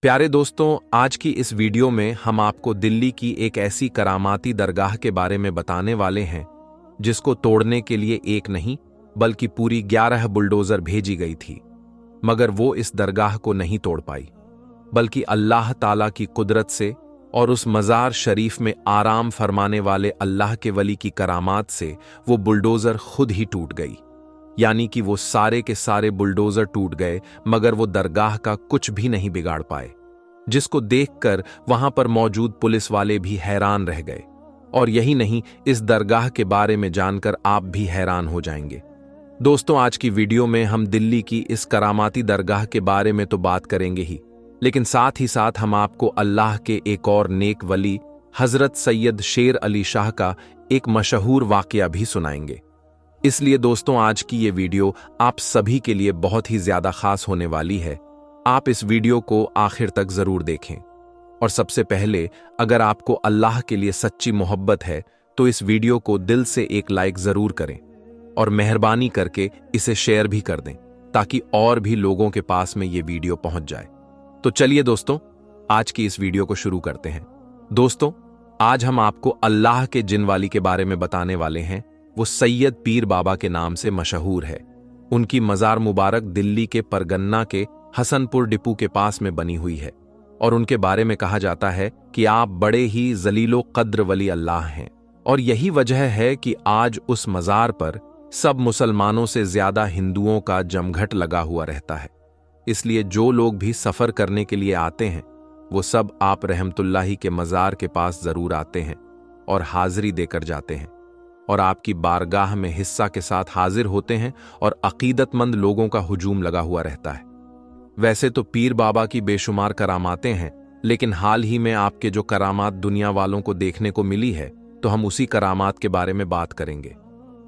प्यारे दोस्तों, आज की इस वीडियो में हम आपको दिल्ली की एक ऐसी करामाती दरगाह के बारे में बताने वाले हैं जिसको तोड़ने के लिए एक नहीं बल्कि पूरी 11 बुलडोजर भेजी गई थी, मगर वो इस दरगाह को नहीं तोड़ पाई, बल्कि अल्लाह ताला की कुदरत से और उस मज़ार शरीफ में आराम फरमाने वाले अल्लाह के वली की करामात से वो बुलडोजर खुद ही टूट गई। यानी कि वो सारे के सारे बुलडोजर टूट गए, मगर वो दरगाह का कुछ भी नहीं बिगाड़ पाए, जिसको देखकर वहां पर मौजूद पुलिस वाले भी हैरान रह गए। और यही नहीं, इस दरगाह के बारे में जानकर आप भी हैरान हो जाएंगे। दोस्तों, आज की वीडियो में हम दिल्ली की इस करामाती दरगाह के बारे में तो बात करेंगे ही, लेकिन साथ ही साथ हम आपको अल्लाह के एक और नेक वली हजरत सैयद शेर अली शाह का एक मशहूर वाकया भी सुनाएंगे। इसलिए दोस्तों, आज की ये वीडियो आप सभी के लिए बहुत ही ज्यादा खास होने वाली है। आप इस वीडियो को आखिर तक जरूर देखें। और सबसे पहले, अगर आपको अल्लाह के लिए सच्ची मोहब्बत है तो इस वीडियो को दिल से एक लाइक जरूर करें और मेहरबानी करके इसे शेयर भी कर दें, ताकि और भी लोगों के पास में ये वीडियो पहुंच जाए। तो चलिए दोस्तों, आज की इस वीडियो को शुरू करते हैं। दोस्तों, आज हम आपको अल्लाह के जिन वाली के बारे में बताने वाले हैं। वो सैयद पीर बाबा के नाम से मशहूर है। उनकी मज़ार मुबारक दिल्ली के परगन्ना के हसनपुर डिपू के पास में बनी हुई है और उनके बारे में कहा जाता है कि आप बड़े ही जलीलो कद्र वली अल्लाह हैं। और यही वजह है कि आज उस मज़ार पर सब मुसलमानों से ज्यादा हिंदुओं का जमघट लगा हुआ रहता है। इसलिए जो लोग भी सफ़र करने के लिए आते हैं वो सब आप रहमतुल्लाही के मज़ार के पास ज़रूर आते हैं और हाजिरी देकर जाते हैं और आपकी बारगाह में हिस्सा के साथ हाजिर होते हैं और अकीदतमंद लोगों का हुजूम लगा हुआ रहता है। वैसे तो पीर बाबा की बेशुमार करामातें हैं, लेकिन हाल ही में आपके जो करामात दुनिया वालों को देखने को मिली है, तो हम उसी करामात के बारे में बात करेंगे।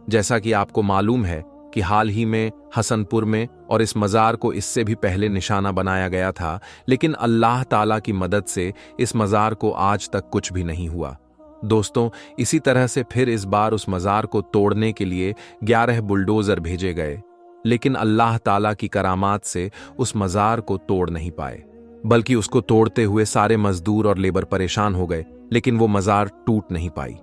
जैसा कि आपको मालूम है कि हाल ही में हसनपुर में और इस मज़ार को इससे भी पहले निशाना बनाया गया था, लेकिन अल्लाह ताला की मदद से इस मज़ार को आज तक कुछ भी नहीं हुआ। दोस्तों, इसी तरह से फिर इस बार उस मज़ार को तोड़ने के लिए 11 बुलडोजर भेजे गए, लेकिन अल्लाह ताला की करामात से उस मज़ार को तोड़ नहीं पाए, बल्कि उसको तोड़ते हुए सारे मजदूर और लेबर परेशान हो गए, लेकिन वो मज़ार टूट नहीं पाई।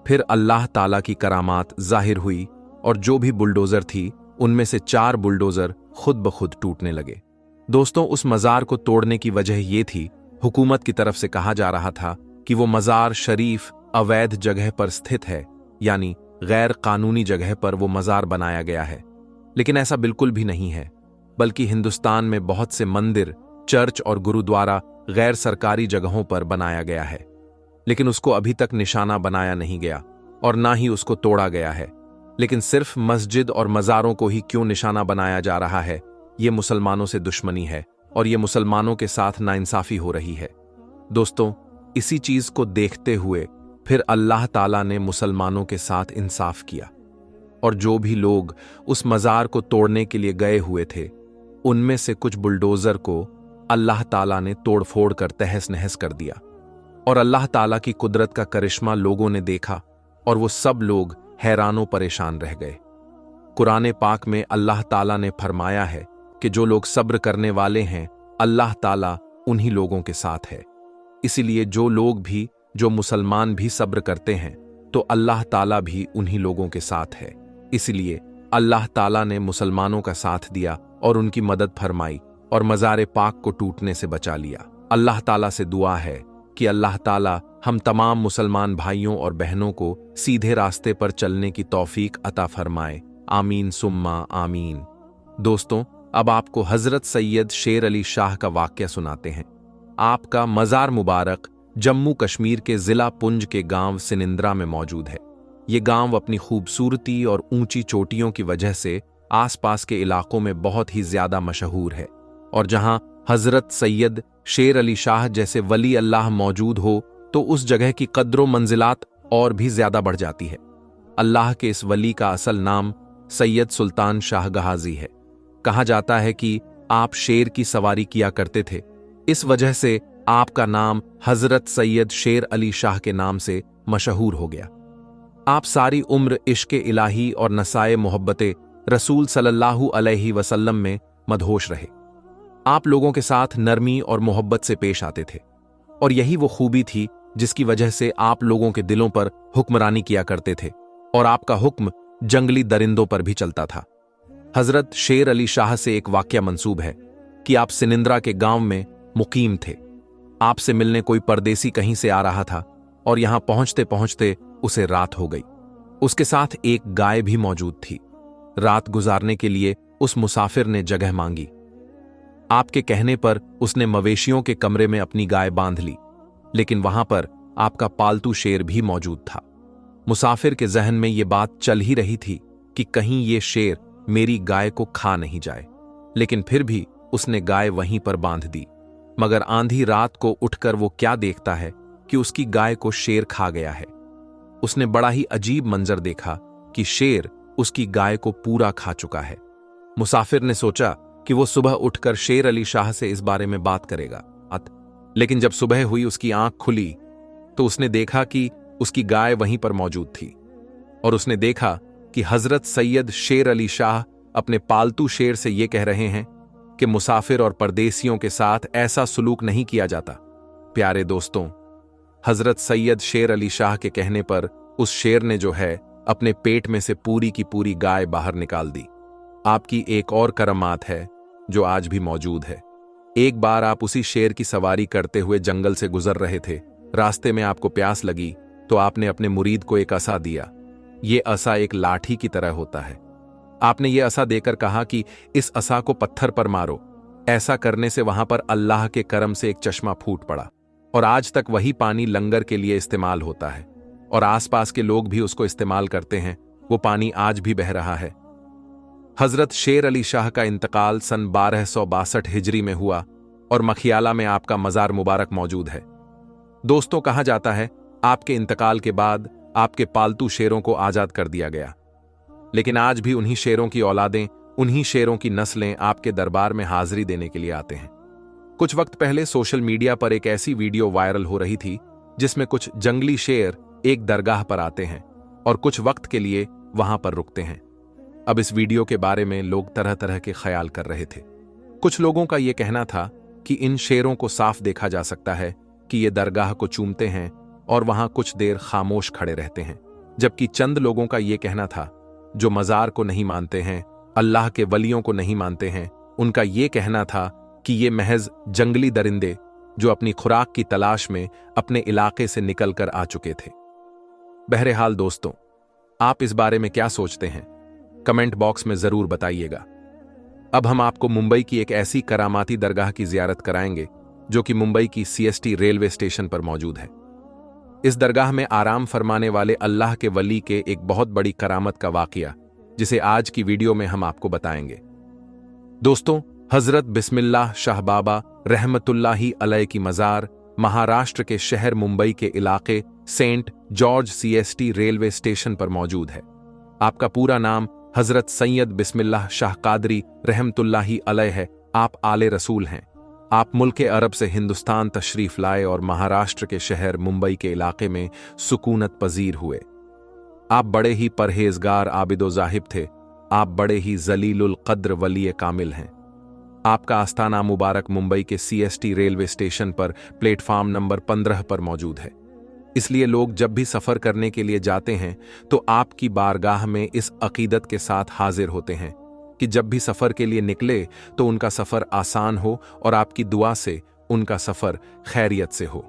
फिर अल्लाह ताला की करामात जाहिर हुई और जो भी बुलडोजर थी उनमें से 4 बुलडोजर खुद ब खुद टूटने लगे। दोस्तों, उस मज़ार को तोड़ने की वजह ये थी, हुकूमत की तरफ से कहा जा रहा था कि वो मज़ार शरीफ अवैध जगह पर स्थित है, यानी गैर कानूनी जगह पर वो मज़ार बनाया गया है। लेकिन ऐसा बिल्कुल भी नहीं है, बल्कि हिंदुस्तान में बहुत से मंदिर, चर्च और गुरुद्वारा गैर सरकारी जगहों पर बनाया गया है, लेकिन उसको अभी तक निशाना बनाया नहीं गया और ना ही उसको तोड़ा गया है। लेकिन सिर्फ मस्जिद और मज़ारों को ही क्यों निशाना बनाया जा रहा है? ये मुसलमानों से दुश्मनी है और ये मुसलमानों के साथ नाइंसाफी हो रही है। दोस्तों, इसी चीज को देखते हुए फिर अल्लाह ताला ने मुसलमानों के साथ इंसाफ किया और जो भी लोग उस मज़ार को तोड़ने के लिए गए हुए थे, उनमें से कुछ बुलडोजर को अल्लाह ताला ने तोड़फोड़ कर तहस नहस कर दिया। और अल्लाह ताला की कुदरत का करिश्मा लोगों ने देखा और वो सब लोग हैरानों परेशान रह गए। कुरान पाक में अल्लाह ताला ने फरमाया है कि जो लोग सब्र करने वाले हैं, अल्लाह ताला उन्हीं लोगों के साथ है। इसीलिए जो मुसलमान भी सब्र करते हैं तो अल्लाह ताला भी उन्हीं लोगों के साथ है। इसलिए अल्लाह ताला ने मुसलमानों का साथ दिया और उनकी मदद फरमाई और मज़ार पाक को टूटने से बचा लिया। अल्लाह ताला से दुआ है कि अल्लाह ताला हम तमाम मुसलमान भाइयों और बहनों को सीधे रास्ते पर चलने की तौफीक अता फरमाए। आमीन सुम्मा आमीन। दोस्तों, अब आपको हजरत सैयद शेर अली शाह का वाकया सुनाते हैं। आपका मज़ार मुबारक जम्मू कश्मीर के जिला पुंज के गांव सिनिंद्रा में मौजूद है। ये गांव अपनी खूबसूरती और ऊंची चोटियों की वजह से आसपास के इलाकों में बहुत ही ज्यादा मशहूर है, और जहां हजरत सैयद शेर अली शाह जैसे वली अल्लाह मौजूद हो तो उस जगह की कद्रो मंजिलात और भी ज्यादा बढ़ जाती है। अल्लाह के इस वली का असल नाम सैयद सुल्तान शाह गहाजी है। कहा जाता है कि आप शेर की सवारी किया करते थे, इस वजह से आपका नाम हजरत सैयद शेर अली शाह के नाम से मशहूर हो गया। आप सारी उम्र इश्क़ इलाही और नसाए मोहब्बते रसूल सल्लल्लाहु अलैहि वसल्लम में मदहोश रहे। आप लोगों के साथ नरमी और मोहब्बत से पेश आते थे, और यही वो खूबी थी जिसकी वजह से आप लोगों के दिलों पर हुक्मरानी किया करते थे, और आपका हुक्म जंगली दरिंदों पर भी चलता था। हजरत शेर अली शाह से एक वाकया मंसूब है कि आप सिनिंद्रा के गांव में मुकीम थे। आपसे मिलने कोई परदेसी कहीं से आ रहा था, और यहां पहुंचते पहुंचते उसे रात हो गई। उसके साथ एक गाय भी मौजूद थी। रात गुजारने के लिए उस मुसाफिर ने जगह मांगी। आपके कहने पर उसने मवेशियों के कमरे में अपनी गाय बांध ली, लेकिन वहां पर आपका पालतू शेर भी मौजूद था। मुसाफिर के जहन में यह बात चल ही रही थी कि कहीं ये शेर मेरी गाय को खा नहीं जाए, लेकिन फिर भी उसने गाय वहीं पर बांध दी। मगर आंधी रात को उठकर वो क्या देखता है कि उसकी गाय को शेर खा गया है। उसने बड़ा ही अजीब मंजर देखा कि शेर उसकी गाय को पूरा खा चुका है। मुसाफिर ने सोचा कि वो सुबह उठकर शेर अली शाह से इस बारे में बात करेगा। लेकिन जब सुबह हुई, उसकी आंख खुली तो उसने देखा कि उसकी गाय वहीं पर मौजूद थी, और उसने देखा कि हजरत सैयद शेर अली शाह अपने पालतू शेर से ये कह रहे हैं कि मुसाफिर और परदेसियों के साथ ऐसा सुलूक नहीं किया जाता। प्यारे दोस्तों, हजरत सैयद शेर अली शाह के कहने पर उस शेर ने जो है अपने पेट में से पूरी की पूरी गाय बाहर निकाल दी। आपकी एक और करामात है जो आज भी मौजूद है। एक बार आप उसी शेर की सवारी करते हुए जंगल से गुजर रहे थे। रास्ते में आपको प्यास लगी तो आपने अपने मुरीद को एक असा दिया। ये असा एक लाठी की तरह होता है। आपने ये असा देकर कहा कि इस असा को पत्थर पर मारो। ऐसा करने से वहां पर अल्लाह के करम से एक चश्मा फूट पड़ा, और आज तक वही पानी लंगर के लिए इस्तेमाल होता है, और आसपास के लोग भी उसको इस्तेमाल करते हैं। वो पानी आज भी बह रहा है। हजरत शेर अली शाह का इंतकाल सन 1262 हिजरी में हुआ, और मखियाला में आपका मजार मुबारक मौजूद है। दोस्तों, कहा जाता है आपके इंतकाल के बाद आपके पालतू शेरों को आजाद कर दिया गया, लेकिन आज भी उन्हीं शेरों की औलादें, उन्हीं शेरों की नस्लें आपके दरबार में हाजिरी देने के लिए आते हैं। कुछ वक्त पहले सोशल मीडिया पर एक ऐसी वीडियो वायरल हो रही थी जिसमें कुछ जंगली शेर एक दरगाह पर आते हैं और कुछ वक्त के लिए वहां पर रुकते हैं। अब इस वीडियो के बारे में लोग तरह तरह के ख्याल कर रहे थे। कुछ लोगों का यह कहना था कि इन शेरों को साफ देखा जा सकता है कि ये दरगाह को चूमते हैं और वहां कुछ देर खामोश खड़े रहते हैं, जबकि चंद लोगों का यह कहना था जो मजार को नहीं मानते हैं, अल्लाह के वलियों को नहीं मानते हैं, उनका यह कहना था कि ये महज जंगली दरिंदे जो अपनी खुराक की तलाश में अपने इलाके से निकलकर आ चुके थे। बहरहाल दोस्तों, आप इस बारे में क्या सोचते हैं? कमेंट बॉक्स में जरूर बताइएगा। अब हम आपको मुंबई की एक ऐसी करामाती दरगाह की जियारत कराएंगे जो कि मुंबई की सीएसटी रेलवे स्टेशन पर मौजूद है। इस दरगाह में आराम फरमाने वाले अल्लाह के वली के एक बहुत बड़ी करामत का वाकया, जिसे आज की वीडियो में हम आपको बताएंगे। दोस्तों, हजरत बिस्मिल्लाह शाह बाबा रहमतुल्लाही अलैह की मजार महाराष्ट्र के शहर मुंबई के इलाके Saint George CST railway station पर मौजूद है। आपका पूरा नाम हजरत सैयद बिस्मिल्लाह शाह कादरी रहमतुल्लाही अलैह है। आप आले रसूल हैं। आप मुल्क अरब से हिंदुस्तान तशरीफ लाए और महाराष्ट्र के शहर मुंबई के इलाके में सुकूनत पजीर हुए। आप बड़े ही परहेजगार आबिदो जाहिब थे। आप बड़े ही जलीलुल कद्र वली कामिल हैं। आपका आस्थाना मुबारक मुंबई के सीएसटी रेलवे स्टेशन पर प्लेटफार्म नंबर 15 पर मौजूद है। इसलिए लोग जब भी सफर करने के लिए जाते हैं तो आपकी बारगाह में इस अकीदत के साथ हाजिर होते हैं कि जब भी सफर के लिए निकले तो उनका सफर आसान हो और आपकी दुआ से उनका सफर खैरियत से हो।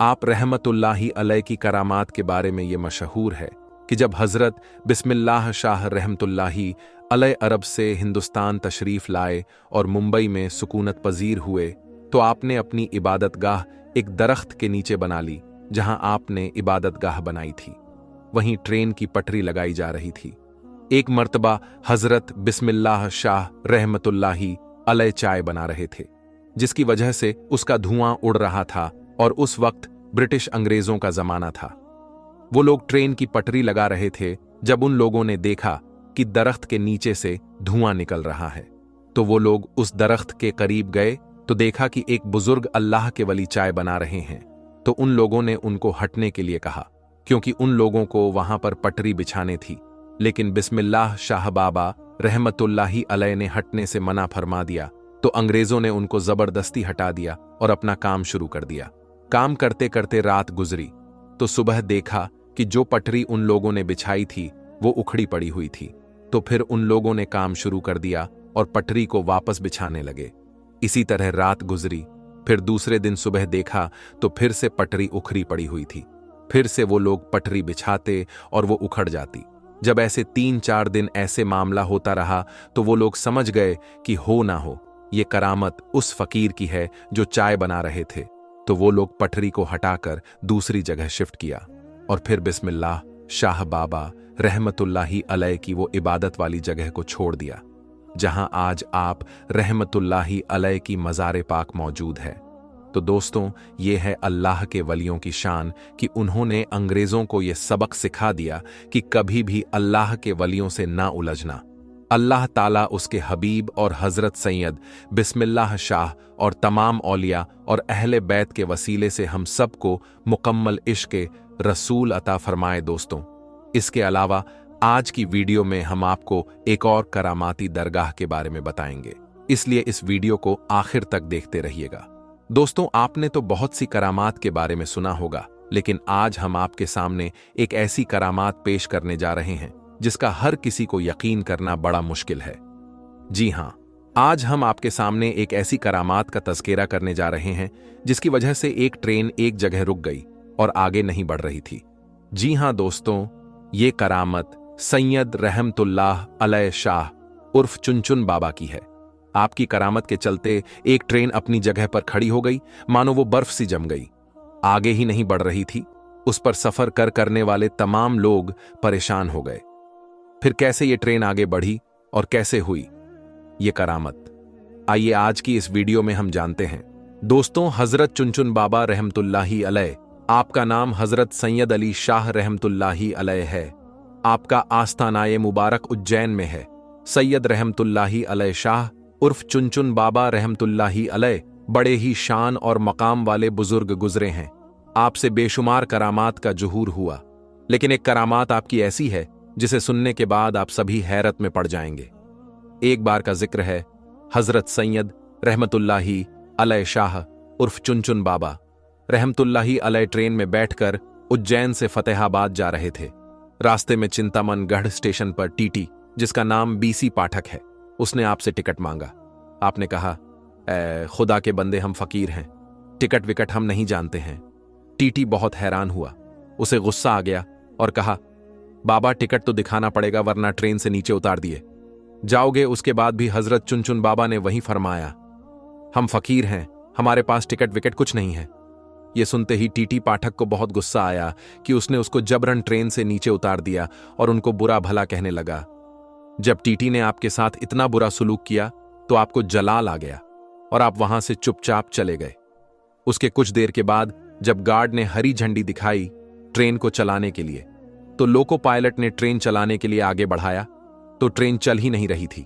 आप रहमतुल्लाही अलैह की करामात के बारे में यह मशहूर है कि जब हजरत बिस्मिल्लाह शाह रहमतुल्लाही अलैह अरब से हिंदुस्तान तशरीफ लाए और मुंबई में सुकूनत पजीर हुए तो आपने अपनी इबादतगाह एक दरख्त के नीचे बना ली। जहां आपने इबादतगाह बनाई थी वहीं ट्रेन की पटरी लगाई जा रही थी। एक मर्तबा हजरत बिस्मिल्लाह शाह रहमतुल्लाही अलैह चाय बना रहे थे, जिसकी वजह से उसका धुआं उड़ रहा था और उस वक्त ब्रिटिश अंग्रेजों का जमाना था। वो लोग ट्रेन की पटरी लगा रहे थे जब उन लोगों ने देखा कि दरख्त के नीचे से धुआं निकल रहा है, तो वो लोग उस दरख्त के करीब गए तो देखा कि एक बुजुर्ग अल्लाह के वली चाय बना रहे हैं। तो उन लोगों ने उनको हटने के लिए कहा, क्योंकि उन लोगों को वहां पर पटरी बिछाने थी। लेकिन बिस्मिल्लाह शाह बाबा रहमतुल्लाही अलैह ने हटने से मना फरमा दिया तो अंग्रेजों ने उनको जबरदस्ती हटा दिया और अपना काम शुरू कर दिया। काम करते करते रात गुजरी तो सुबह देखा कि जो पटरी उन लोगों ने बिछाई थी वो उखड़ी पड़ी हुई थी। तो फिर उन लोगों ने काम शुरू कर दिया और पटरी को वापस बिछाने लगे। इसी तरह रात गुजरी, फिर दूसरे दिन सुबह देखा तो फिर से पटरी उखड़ी पड़ी हुई थी। फिर से वो लोग पटरी बिछाते और वो उखड़ जाती। जब ऐसे 3-4 दिन ऐसे मामला होता रहा तो वो लोग समझ गए कि हो ना हो ये करामत उस फकीर की है जो चाय बना रहे थे। तो वो लोग पटरी को हटाकर दूसरी जगह शिफ्ट किया और फिर बिस्मिल्लाह शाह बाबा रहमतुल्लाही अलैह की वो इबादत वाली जगह को छोड़ दिया, जहां आज आप रहमतुल्लाही अलैह की मज़ार पाक मौजूद है। तो दोस्तों, ये है अल्लाह के वलियों की शान कि उन्होंने अंग्रेजों को ये सबक सिखा दिया कि कभी भी अल्लाह के वलियों से ना उलझना। अल्लाह ताला उसके हबीब और हजरत सैयद बिस्मिल्लाह शाह और तमाम औलिया और अहले बैत के वसीले से हम सबको मुकम्मल इश्क़ रसूल अता फरमाए। दोस्तों, इसके अलावा आज की वीडियो में हम आपको एक और करामाती दरगाह के बारे में बताएंगे, इसलिए इस वीडियो को आखिर तक देखते रहिएगा। दोस्तों, आपने तो बहुत सी करामात के बारे में सुना होगा, लेकिन आज हम आपके सामने एक ऐसी करामात पेश करने जा रहे हैं जिसका हर किसी को यकीन करना बड़ा मुश्किल है। जी हां, आज हम आपके सामने एक ऐसी करामात का तज़किरा करने जा रहे हैं जिसकी वजह से एक ट्रेन एक जगह रुक गई और आगे नहीं बढ़ रही थी। जी हां दोस्तों, ये करामत सैयद रहमतुल्लाह अलैह शाह उर्फ चुनचुन बाबा की है। आपकी करामत के चलते एक ट्रेन अपनी जगह पर खड़ी हो गई, मानो वो बर्फ सी जम गई, आगे ही नहीं बढ़ रही थी। उस पर सफर करने वाले तमाम लोग परेशान हो गए। फिर कैसे ये ट्रेन आगे बढ़ी और कैसे हुई ये करामत, आइए आज की इस वीडियो में हम जानते हैं। दोस्तों, हजरत चुनचुन बाबा रहमतुल्लाही अलैह, आपका नाम हजरत सैयद अली शाह रहमतुल्लाही अलैह है। आपका आस्थानाए मुबारक उज्जैन में है। सैयद रहमतुल्लाही अलैह शाह उर्फ चुनचुन बाबा रहमतुल्लाही अलैह बड़े ही शान और मकाम वाले बुजुर्ग गुजरे हैं। आपसे बेशुमार करामात का जुहूर हुआ, लेकिन एक करामात आपकी ऐसी है जिसे सुनने के बाद आप सभी हैरत में पड़ जाएंगे। एक बार का जिक्र है, हजरत सैयद रहमतुल्लाही अलैह शाह उर्फ चुनचुन बाबा रहमतुल्लाही अलैह ट्रेन में बैठकर उज्जैन से फतेहाबाद जा रहे थे। रास्ते में चिंतामन गढ़ स्टेशन पर टीटी, जिसका नाम बीसी पाठक है, उसने आपसे टिकट मांगा। आपने कहा, खुदा के बंदे, हम फकीर हैं, टिकट विकट हम नहीं जानते हैं। टीटी बहुत हैरान हुआ, उसे गुस्सा आ गया और कहा, बाबा टिकट तो दिखाना पड़ेगा वरना ट्रेन से नीचे उतार दिए जाओगे। उसके बाद भी हजरत चुनचुन बाबा ने वही फरमाया, हम फकीर हैं, हमारे पास टिकट विकट कुछ नहीं है। ये सुनते ही टीटी पाठक को बहुत गुस्सा आया कि उसने उसको जबरन ट्रेन से नीचे उतार दिया और उनको बुरा भला कहने लगा। जब टीटी ने आपके साथ इतना बुरा सुलूक किया तो आपको जलाल आ गया और आप वहां से चुपचाप चले गए। उसके कुछ देर के बाद जब गार्ड ने हरी झंडी दिखाई ट्रेन को चलाने के लिए, तो लोको पायलट ने ट्रेन चलाने के लिए आगे बढ़ाया तो ट्रेन चल ही नहीं रही थी।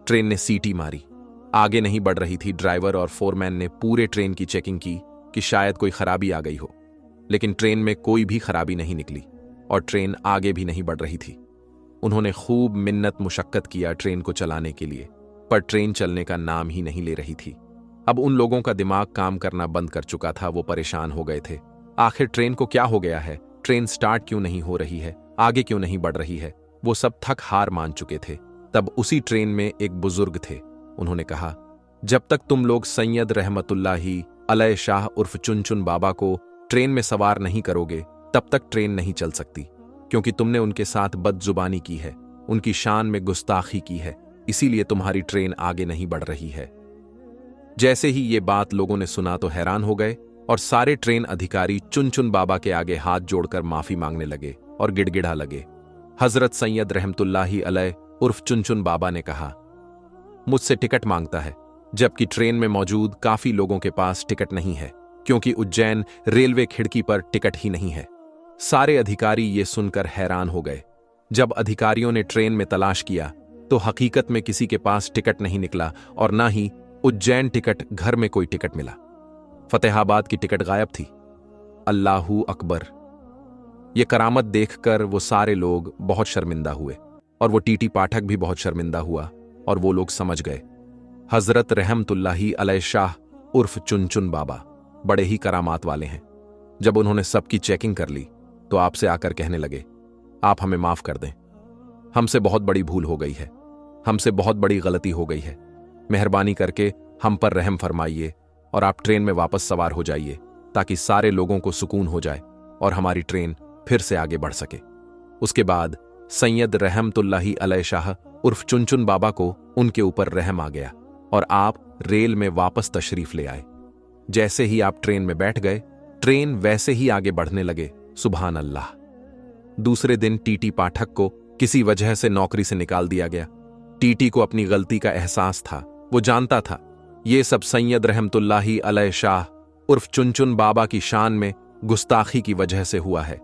ट्रेन ने सीटी मारी, आगे नहीं बढ़ रही थी। ड्राइवर और फोरमैन ने पूरे ट्रेन की चेकिंग की कि शायद कोई खराबी आ गई हो, लेकिन ट्रेन में कोई भी खराबी नहीं निकली और ट्रेन आगे भी नहीं बढ़ रही थी। उन्होंने खूब मिन्नत मुशक्कत किया ट्रेन को चलाने के लिए, पर ट्रेन चलने का नाम ही नहीं ले रही थी। अब उन लोगों का दिमाग काम करना बंद कर चुका था, वो परेशान हो गए थे। आखिर ट्रेन को क्या हो गया है, ट्रेन स्टार्ट क्यों नहीं हो रही है, आगे क्यों नहीं बढ़ रही है। वो सब थक हार मान चुके थे। तब उसी ट्रेन में एक बुजुर्ग थे। उन्होंने कहा, जब तक तुम लोग सैयद रहमतुल्लाही अलैह शाह उर्फ चुनचुन बाबा को ट्रेन में सवार नहीं करोगे तब तक ट्रेन नहीं चल सकती, क्योंकि तुमने उनके साथ बदजुबानी की है, उनकी शान में गुस्ताखी की है, इसीलिए तुम्हारी ट्रेन आगे नहीं बढ़ रही है। जैसे ही ये बात लोगों ने सुना तो हैरान हो गए और सारे ट्रेन अधिकारी चुनचुन बाबा के आगे हाथ जोड़कर माफी मांगने लगे और गिड़गिड़ा लगे। हजरत सैयद रहमतुल्लाही अलैह उर्फ चुनचुन बाबा ने कहा, मुझसे टिकट मांगता है, जबकि ट्रेन में मौजूद काफी लोगों के पास टिकट नहीं है, क्योंकि उज्जैन रेलवे खिड़की पर टिकट ही नहीं है। सारे अधिकारी ये सुनकर हैरान हो गए। जब अधिकारियों ने ट्रेन में तलाश किया तो हकीकत में किसी के पास टिकट नहीं निकला और ना ही उज्जैन टिकट घर में कोई टिकट मिला। फतेहाबाद की टिकट गायब थी। अल्लाहू अकबर। ये करामत देखकर वो सारे लोग बहुत शर्मिंदा हुए और वो टीटी पाठक भी बहुत शर्मिंदा हुआ और वो लोग समझ गए हजरत रहमतुल्लाही अलैह शाह उर्फ चुनचुन बाबा बड़े ही करामात वाले हैं। जब उन्होंने सबकी चेकिंग कर ली तो आपसे आकर कहने लगे, आप हमें माफ कर दें, हमसे बहुत बड़ी भूल हो गई है, हमसे बहुत बड़ी गलती हो गई है। मेहरबानी करके हम पर रहम फरमाइए और आप ट्रेन में वापस सवार हो जाइए ताकि सारे लोगों को सुकून हो जाए और हमारी ट्रेन फिर से आगे बढ़ सके। उसके बाद सैयद रहमतुल्लाही अलैह शाह उर्फ चुनचुन बाबा को उनके ऊपर रहम आ गया और आप रेल में वापस तशरीफ ले आए। जैसे ही आप ट्रेन में बैठ गए, ट्रेन वैसे ही आगे बढ़ने लगे। सुभान अल्लाह। दूसरे दिन टीटी पाठक को किसी वजह से नौकरी से निकाल दिया गया। टीटी को अपनी गलती का एहसास था। वो जानता था ये सब सैयद रहमतुल्लाही अलैह शाह उर्फ चुनचुन बाबा की शान में गुस्ताखी की वजह से हुआ है।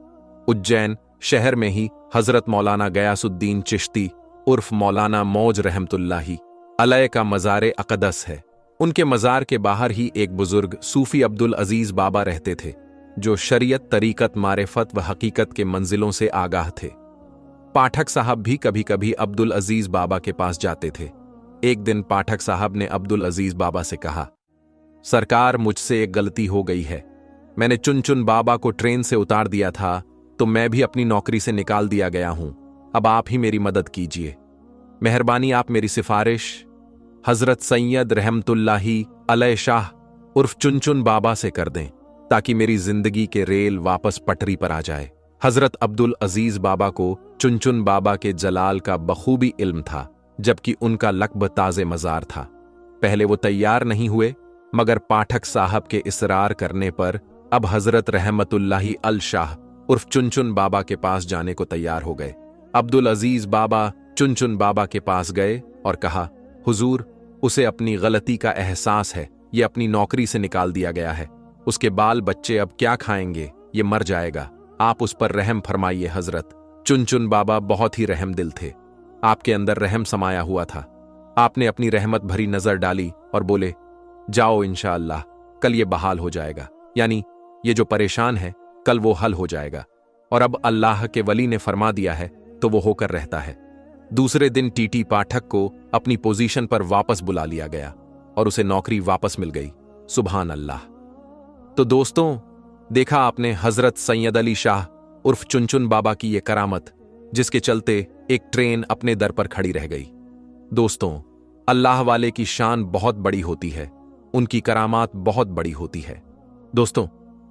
उज्जैन शहर में ही हजरत मौलाना गयासुद्दीन चिश्ती उर्फ मौलाना मौज रहमतुल्लाही अलैह का मज़ार अक़दस है। उनके मज़ार के बाहर ही एक बुजुर्ग सूफी अब्दुल अजीज बाबा रहते थे, जो शरीयत, तरीकत, मारिफत व हकीकत के मंजिलों से आगाह थे। पाठक साहब भी कभी कभी अब्दुल अजीज बाबा के पास जाते थे। एक दिन पाठक साहब ने अब्दुल अजीज बाबा से कहा, सरकार, मुझसे एक गलती हो गई है। मैंने चुनचुन बाबा को ट्रेन से उतार दिया था तो मैं भी अपनी नौकरी से निकाल दिया गया हूं। अब आप ही मेरी मदद कीजिए। मेहरबानी आप मेरी सिफारिश हजरत सैयद रहमतुल्लाही अलैह शाह उर्फ चुनचुन बाबा से कर दें ताकि मेरी जिंदगी के रेल वापस पटरी पर आ जाए। हजरत अब्दुल अजीज बाबा को चुनचुन बाबा के जलाल का बखूबी इल्म था, जबकि उनका लक़ब ताज़े मज़ार था। पहले वो तैयार नहीं हुए, मगर पाठक साहब के इसरार करने पर अब हजरत रहमतुल्लाही अल शाह उर्फ चुनचुन बाबा के पास जाने को तैयार हो गए। अब्दुल अजीज बाबा चुनचुन बाबा के पास गए और कहा, हुजूर, उसे अपनी गलती का एहसास है, ये अपनी नौकरी से निकाल दिया गया है, उसके बाल बच्चे अब क्या खाएंगे, ये मर जाएगा, आप उस पर रहम फरमाइए हजरत। चुनचुन बाबा बहुत ही रहम दिल थे, आपके अंदर रहम समाया हुआ था। आपने अपनी रहमत भरी नजर डाली और बोले, जाओ, इंशाअल्लाह कल ये बहाल हो जाएगा, यानी ये जो परेशान है कल वो हल हो जाएगा, और अब अल्लाह के वली ने फरमा दिया है तो वो होकर रहता है। दूसरे दिन टीटी पाठक को अपनी पोजीशन पर वापस बुला लिया गया और उसे नौकरी वापस मिल गई। सुभान अल्लाह। तो दोस्तों, देखा आपने हजरत सैयद अली शाह उर्फ चुनचुन बाबा की ये करामत, जिसके चलते एक ट्रेन अपने दर पर खड़ी रह गई। दोस्तों, अल्लाह वाले की शान बहुत बड़ी होती है, उनकी करामात बहुत बड़ी होती है। दोस्तों,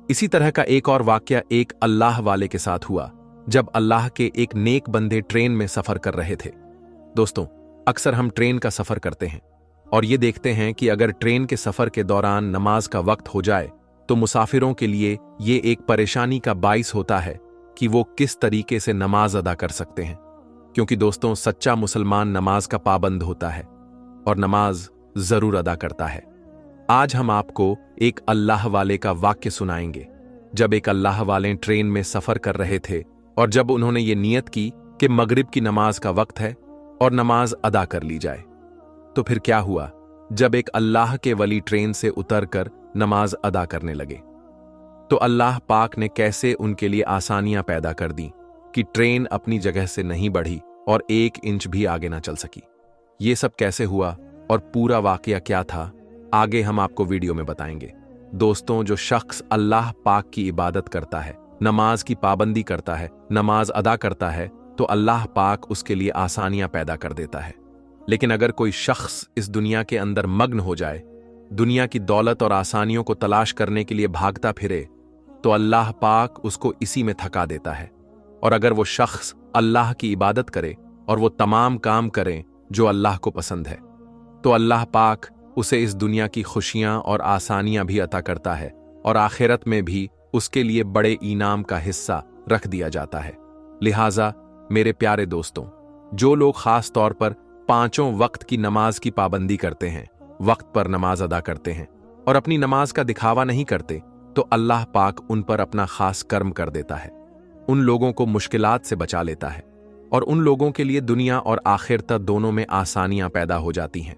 इसी तरह का एक और वाकया एक अल्लाह वाले के साथ हुआ, जब अल्लाह के एक नेक बंदे ट्रेन में सफर कर रहे थे। दोस्तों, अक्सर हम ट्रेन का सफर करते हैं और ये देखते हैं कि अगर ट्रेन के सफर के दौरान नमाज का वक्त हो जाए तो मुसाफिरों के लिए ये एक परेशानी का बाइस होता है कि वो किस तरीके से नमाज अदा कर सकते हैं, क्योंकि दोस्तों, सच्चा मुसलमान नमाज का पाबंद होता है और नमाज जरूर अदा करता है। आज हम आपको एक अल्लाह वाले का वाक्य सुनाएंगे। जब एक अल्लाह वाले ट्रेन में सफर कर रहे थे और जब उन्होंने ये नियत की कि मगरिब की नमाज का वक्त है और नमाज अदा कर ली जाए, तो फिर क्या हुआ? जब एक अल्लाह के वली ट्रेन से उतरकर नमाज अदा करने लगे तो अल्लाह पाक ने कैसे उनके लिए आसानियां पैदा कर दी कि ट्रेन अपनी जगह से नहीं बढ़ी और 1 इंच भी आगे ना चल सकी। ये सब कैसे हुआ और पूरा वाकया क्या था, आगे हम आपको वीडियो में बताएंगे। दोस्तों, जो शख्स अल्लाह पाक की इबादत करता है, नमाज की पाबंदी करता है, नमाज अदा करता है, तो अल्लाह पाक उसके लिए आसानियां पैदा कर देता है। लेकिन अगर कोई शख्स इस दुनिया के अंदर मग्न हो जाए, दुनिया की दौलत और आसानियों को तलाश करने के लिए भागता फिरे, तो अल्लाह पाक उसको इसी में थका देता है। और अगर वो शख्स अल्लाह की इबादत करे और वो तमाम काम करे जो अल्लाह को पसंद है, तो अल्लाह पाक उसे इस दुनिया की खुशियां और आसानियां भी अता करता है और आखिरत में भी उसके लिए बड़े इनाम का हिस्सा रख दिया जाता है। लिहाजा मेरे प्यारे दोस्तों, जो लोग खास तौर पर 5 वक्त की नमाज की पाबंदी करते हैं, वक्त पर नमाज अदा करते हैं और अपनी नमाज का दिखावा नहीं करते, तो अल्लाह पाक उन पर अपना खास कर्म कर देता है, उन लोगों को मुश्किलात से बचा लेता है और उन लोगों के लिए दुनिया और आखिरत दोनों में आसानियां पैदा हो जाती हैं।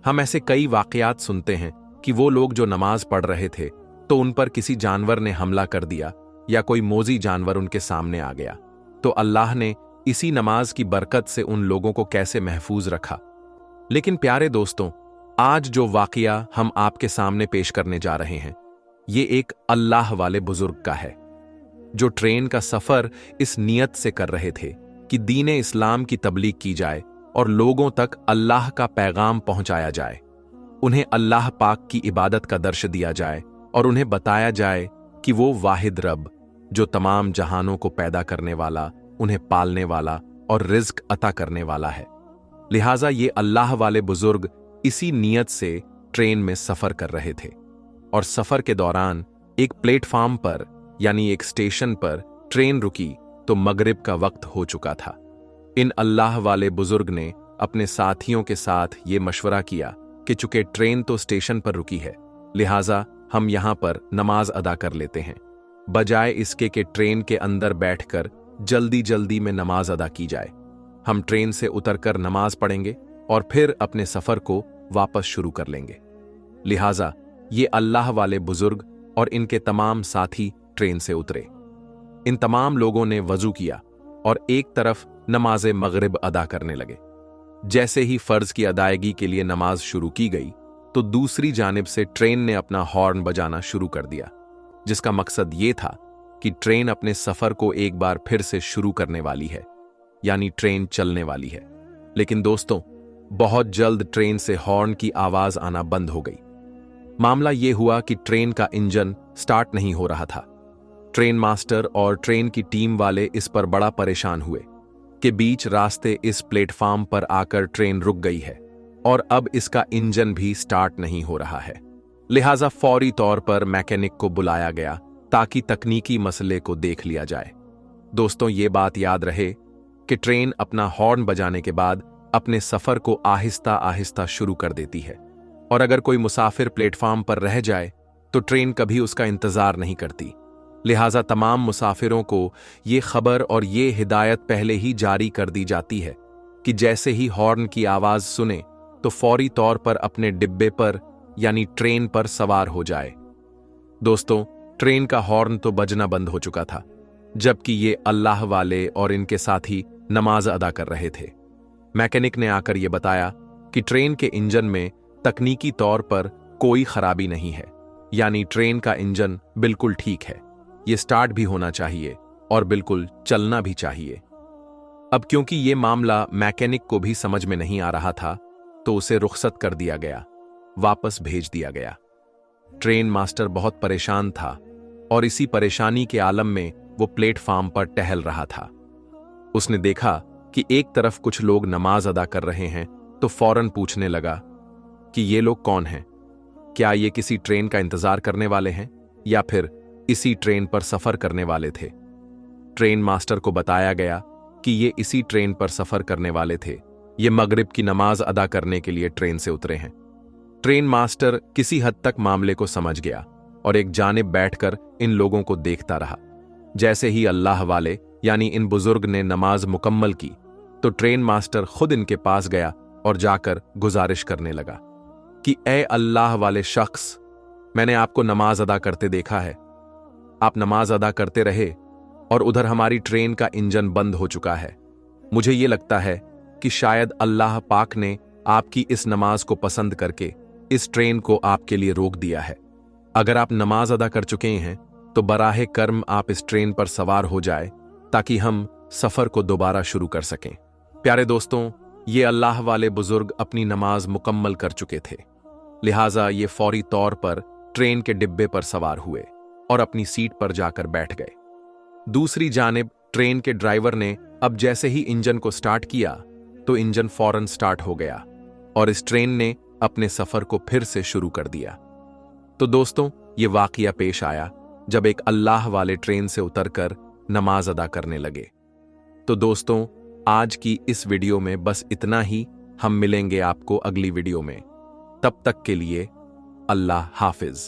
हम ऐसे कई वाकयात सुनते हैं कि वो लोग जो नमाज पढ़ रहे थे तो उन पर किसी जानवर ने हमला कर दिया या कोई मोजी जानवर उनके सामने आ गया, तो अल्लाह ने इसी नमाज की बरकत से उन लोगों को कैसे महफूज रखा। लेकिन प्यारे दोस्तों, आज जो वाकया हम आपके सामने पेश करने जा रहे हैं, ये एक अल्लाह वाले बुजुर्ग का है, जो ट्रेन का सफर इस नियत से कर रहे थे कि दीन इस्लाम की तबलीग की जाए और लोगों तक अल्लाह का पैगाम पहुंचाया जाए। उन्हें अल्लाह पाक की इबादत का दर्श दिया जाए और उन्हें बताया जाए कि वो वाहिद रब, जो तमाम जहानों को पैदा करने वाला, उन्हें पालने वाला और रिज्क अता करने वाला है। लिहाजा ये अल्लाह वाले बुजुर्ग इसी नियत से ट्रेन में सफर कर रहे थे और सफर के दौरान एक प्लेटफार्म पर यानी एक स्टेशन पर ट्रेन रुकी तो मगरिब का वक्त हो चुका था। इन अल्लाह वाले बुजुर्ग ने अपने साथियों के साथ ये मशवरा किया कि चूंकि ट्रेन तो स्टेशन पर रुकी है, लिहाजा हम यहां पर नमाज अदा कर लेते हैं, बजाय इसके कि ट्रेन के अंदर बैठकर जल्दी जल्दी में नमाज अदा की जाए। हम ट्रेन से उतरकर नमाज पढ़ेंगे और फिर अपने सफर को वापस शुरू कर लेंगे। लिहाजा ये अल्लाह वाले बुजुर्ग और इनके तमाम साथी ट्रेन से उतरे। इन तमाम लोगों ने वजू किया और एक तरफ नमाज मगरिब अदा करने लगे। जैसे ही फर्ज की अदायगी के लिए नमाज शुरू की गई तो दूसरी जानिब से ट्रेन ने अपना हॉर्न बजाना शुरू कर दिया, जिसका मकसद ये था कि ट्रेन अपने सफर को एक बार फिर से शुरू करने वाली है, यानी ट्रेन चलने वाली है। लेकिन दोस्तों, बहुत जल्द ट्रेन से हॉर्न की आवाज आना बंद हो गई। मामला यह हुआ कि ट्रेन का इंजन स्टार्ट नहीं हो रहा था। ट्रेन मास्टर और ट्रेन की टीम वाले इस पर बड़ा परेशान हुए कि बीच रास्ते इस प्लेटफार्म पर आकर ट्रेन रुक गई है और अब इसका इंजन भी स्टार्ट नहीं हो रहा है। लिहाजा फौरी तौर पर मैकेनिक को बुलाया गया ताकि तकनीकी मसले को देख लिया जाए। दोस्तों, ये बात याद रहे कि ट्रेन अपना हॉर्न बजाने के बाद अपने सफर को आहिस्ता आहिस्ता शुरू कर देती है और अगर कोई मुसाफिर प्लेटफार्म पर रह जाए तो ट्रेन कभी उसका इंतजार नहीं करती। लिहाजा तमाम मुसाफिरों को ये खबर और ये हिदायत पहले ही जारी कर दी जाती है कि जैसे ही हॉर्न की आवाज सुने तो फौरी तौर पर अपने डिब्बे पर यानी ट्रेन पर सवार हो जाए। दोस्तों, ट्रेन का हॉर्न तो बजना बंद हो चुका था, जबकि ये अल्लाह वाले और इनके साथी नमाज अदा कर रहे थे। मैकेनिक ने आकर यह बताया कि ट्रेन के इंजन में तकनीकी तौर पर कोई खराबी नहीं है, यानी ट्रेन का इंजन बिल्कुल ठीक है, ये स्टार्ट भी होना चाहिए और बिल्कुल चलना भी चाहिए। अब क्योंकि ये मामला मैकेनिक को भी समझ में नहीं आ रहा था तो उसे रुखसत कर दिया गया, वापस भेज दिया गया। ट्रेन मास्टर बहुत परेशान था और इसी परेशानी के आलम में वो प्लेटफार्म पर टहल रहा था। उसने देखा कि एक तरफ कुछ लोग नमाज अदा कर रहे हैं तो फौरन पूछने लगा कि ये लोग कौन हैं? क्या ये किसी ट्रेन का इंतजार करने वाले हैं या फिर इसी ट्रेन पर सफर करने वाले थे? ट्रेन मास्टर को बताया गया कि ये इसी ट्रेन पर सफर करने वाले थे, ये मगरिब की नमाज अदा करने के लिए ट्रेन से उतरे हैं। ट्रेन मास्टर किसी हद तक मामले को समझ गया और एक जानिब बैठकर इन लोगों को देखता रहा। जैसे ही अल्लाह वाले यानी इन बुजुर्ग ने नमाज मुकम्मल की तो ट्रेन मास्टर खुद इनके पास गया और जाकर गुजारिश करने लगा कि ए अल्लाह वाले शख्स, मैंने आपको नमाज अदा करते देखा है। आप नमाज अदा करते रहे और उधर हमारी ट्रेन का इंजन बंद हो चुका है। मुझे ये लगता है कि शायद अल्लाह पाक ने आपकी इस नमाज को पसंद करके इस ट्रेन को आपके लिए रोक दिया है। अगर आप नमाज अदा कर चुके हैं तो बराहे कर्म आप इस ट्रेन पर सवार हो जाए ताकि हम सफर को दोबारा शुरू कर सकें। प्यारे दोस्तों, ये अल्लाह वाले बुजुर्ग अपनी नमाज मुकम्मल कर चुके थे, लिहाजा ये फौरी तौर पर ट्रेन के डिब्बे पर सवार हुए और अपनी सीट पर जाकर बैठ गए। दूसरी जानिब ट्रेन के ड्राइवर ने अब जैसे ही इंजन को स्टार्ट किया तो इंजन फौरन स्टार्ट हो गया और इस ट्रेन ने अपने सफर को फिर से शुरू कर दिया। तो दोस्तों, ये वाकया पेश आया जब एक अल्लाह वाले ट्रेन से उतरकर नमाज अदा करने लगे। तो दोस्तों, आज की इस वीडियो में बस इतना ही। हम मिलेंगे आपको अगली वीडियो में। तब तक के लिए अल्लाह हाफिज।